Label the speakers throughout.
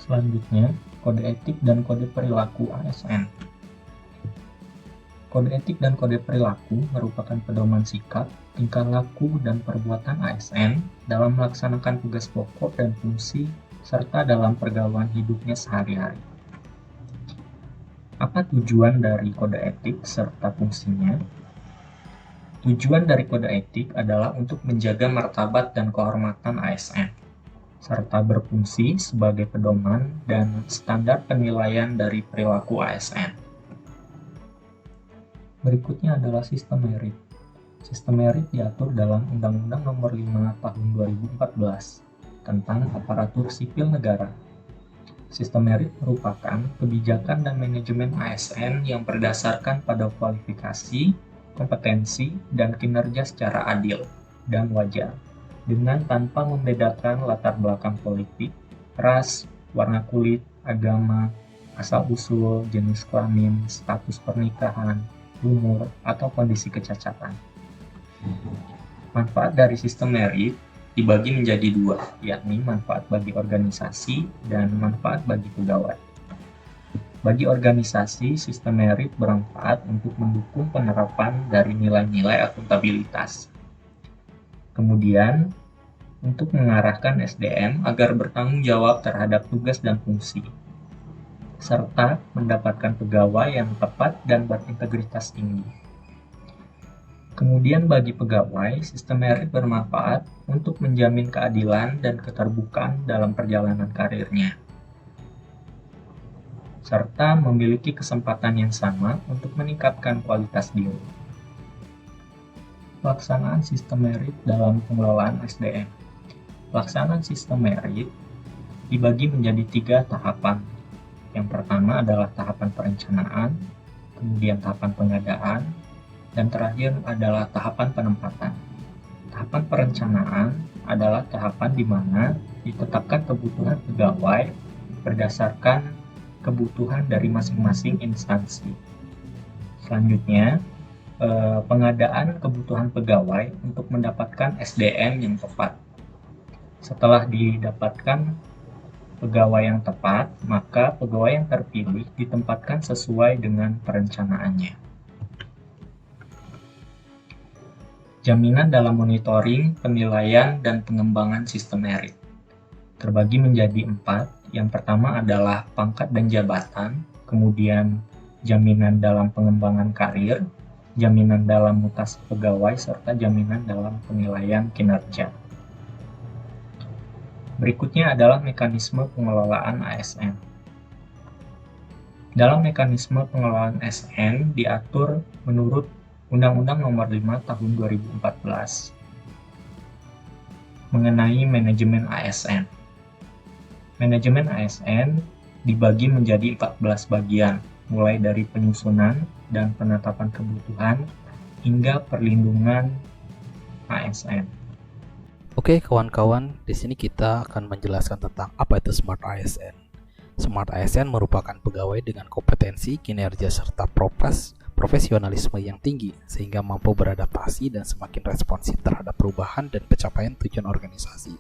Speaker 1: Selanjutnya, kode etik dan kode perilaku ASN. Kode etik dan kode perilaku merupakan pedoman sikap, tingkah laku, dan perbuatan ASN dalam melaksanakan tugas pokok dan fungsi, serta dalam pergaulan hidupnya sehari-hari. Apa tujuan dari kode etik serta fungsinya? Tujuan dari kode etik adalah untuk menjaga martabat dan kehormatan ASN, serta berfungsi sebagai pedoman dan standar penilaian dari perilaku ASN. Berikutnya adalah sistem merit. Sistem merit diatur dalam Undang-Undang Nomor 5 Tahun 2014 tentang Aparatur Sipil Negara. Sistem merit merupakan kebijakan dan manajemen ASN yang berdasarkan pada kualifikasi, kompetensi, dan kinerja secara adil dan wajar, dengan tanpa membedakan latar belakang politik, ras, warna kulit, agama, asal-usul, jenis kelamin, status pernikahan, umur, atau kondisi kecacatan. Manfaat dari sistem merit dibagi menjadi dua, yakni manfaat bagi organisasi dan manfaat bagi pegawai. Bagi organisasi, sistem merit bermanfaat untuk mendukung penerapan dari nilai-nilai akuntabilitas. Kemudian, untuk mengarahkan SDM agar bertanggung jawab terhadap tugas dan fungsi, serta mendapatkan pegawai yang tepat dan berintegritas tinggi. Kemudian bagi pegawai, sistem merit bermanfaat untuk menjamin keadilan dan keterbukaan dalam perjalanan karirnya, serta memiliki kesempatan yang sama untuk meningkatkan kualitas diri. Pelaksanaan sistem merit dalam pengelolaan SDM. Pelaksanaan sistem merit dibagi menjadi 3 tahapan. Yang pertama adalah tahapan perencanaan, kemudian tahapan pengadaan, dan terakhir adalah tahapan penempatan. Tahapan perencanaan adalah tahapan di mana ditetapkan kebutuhan pegawai berdasarkan kebutuhan dari masing-masing instansi. Selanjutnya, pengadaan kebutuhan pegawai untuk mendapatkan SDM yang tepat. Setelah didapatkan pegawai yang tepat, maka pegawai yang terpilih ditempatkan sesuai dengan perencanaannya. Jaminan dalam monitoring, penilaian, dan pengembangan sistem merit terbagi menjadi 4. Yang pertama adalah pangkat dan jabatan, kemudian jaminan dalam pengembangan karir, jaminan dalam mutasi pegawai, serta jaminan dalam penilaian kinerja. Berikutnya adalah mekanisme pengelolaan ASN. Dalam mekanisme pengelolaan ASN diatur menurut Undang-Undang Nomor 5 Tahun 2014 mengenai manajemen ASN. Manajemen ASN dibagi menjadi 14 bagian, mulai dari penyusunan dan penetapan kebutuhan hingga perlindungan ASN.
Speaker 2: Oke kawan-kawan, di sini kita akan menjelaskan tentang apa itu Smart ASN. Smart ASN merupakan pegawai dengan kompetensi, kinerja, serta profesionalisme yang tinggi sehingga mampu beradaptasi dan semakin responsif terhadap perubahan dan pencapaian tujuan organisasi.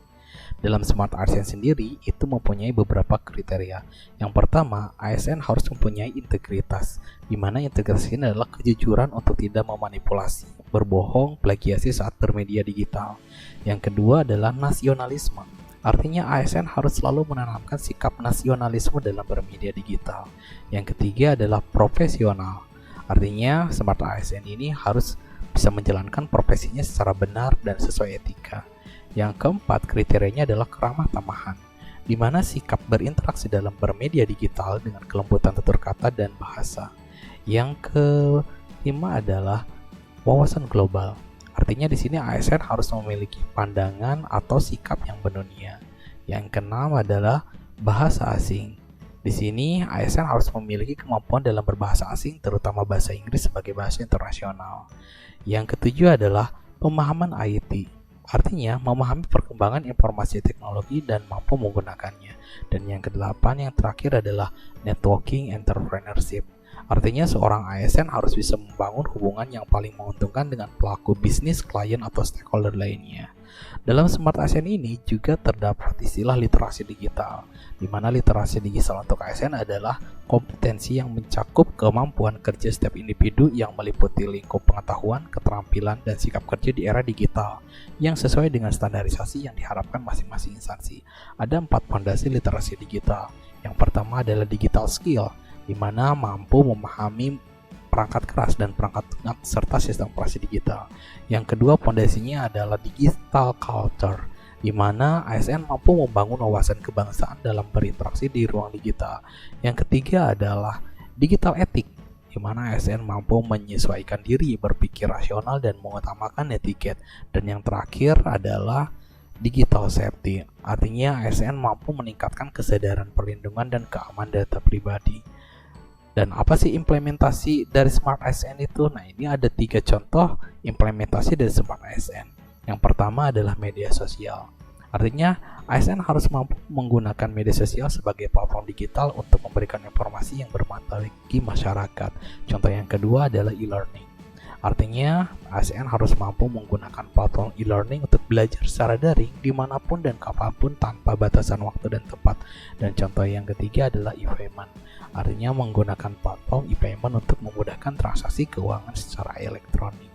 Speaker 2: Dalam Smart ASN sendiri, itu mempunyai beberapa kriteria. Yang pertama, ASN harus mempunyai integritas, di mana integritas ini adalah kejujuran untuk tidak memanipulasi, berbohong, plagiasi saat bermedia digital. Yang kedua adalah nasionalisme. Artinya ASN harus selalu menanamkan sikap nasionalisme dalam bermedia digital. Yang ketiga adalah profesional. Artinya Smart ASN ini harus bisa menjalankan profesinya secara benar dan sesuai etika. Yang keempat, kriterianya adalah keramah tamahan, di mana sikap berinteraksi dalam bermedia digital dengan kelembutan tutur kata dan bahasa. Yang kelima adalah wawasan global. Artinya di sini ASN harus memiliki pandangan atau sikap yang mendunia. Yang keenam adalah bahasa asing. Di sini ASN harus memiliki kemampuan dalam berbahasa asing, terutama bahasa Inggris sebagai bahasa internasional. Yang ketujuh adalah pemahaman IT. Artinya memahami perkembangan informasi teknologi dan mampu menggunakannya. Dan yang kedelapan yang terakhir adalah networking entrepreneurship. Artinya seorang ASN harus bisa membangun hubungan yang paling menguntungkan dengan pelaku bisnis, klien, atau stakeholder lainnya. Dalam Smart ASN ini juga terdapat istilah literasi digital, di mana literasi digital untuk ASN adalah kompetensi yang mencakup kemampuan kerja setiap individu yang meliputi lingkup pengetahuan, keterampilan, dan sikap kerja di era digital yang sesuai dengan standarisasi yang diharapkan masing-masing instansi. Ada 4 fondasi literasi digital. Yang pertama adalah digital skill, di mana mampu memahami perangkat keras dan perangkat lunak serta sistem operasi digital. Yang kedua fondasinya adalah digital culture, di mana ASN mampu membangun wawasan kebangsaan dalam berinteraksi di ruang digital. Yang ketiga adalah digital etik, di mana ASN mampu menyesuaikan diri, berpikir rasional, dan mengutamakan etiket. Dan yang terakhir adalah digital safety, artinya ASN mampu meningkatkan kesadaran perlindungan dan keamanan data pribadi. Dan apa sih implementasi dari Smart ASN itu? Nah, ini ada 3 contoh implementasi dari Smart ASN. Yang pertama adalah media sosial. Artinya, ASN harus mampu menggunakan media sosial sebagai platform digital untuk memberikan informasi yang bermanfaat bagi masyarakat. Contoh yang kedua adalah e-learning. Artinya, ASN harus mampu menggunakan platform e-learning untuk belajar secara daring dimanapun dan kapanpun tanpa batasan waktu dan tempat. Dan contoh yang ketiga adalah e-payment. Artinya menggunakan platform e-payment untuk memudahkan transaksi keuangan secara elektronik.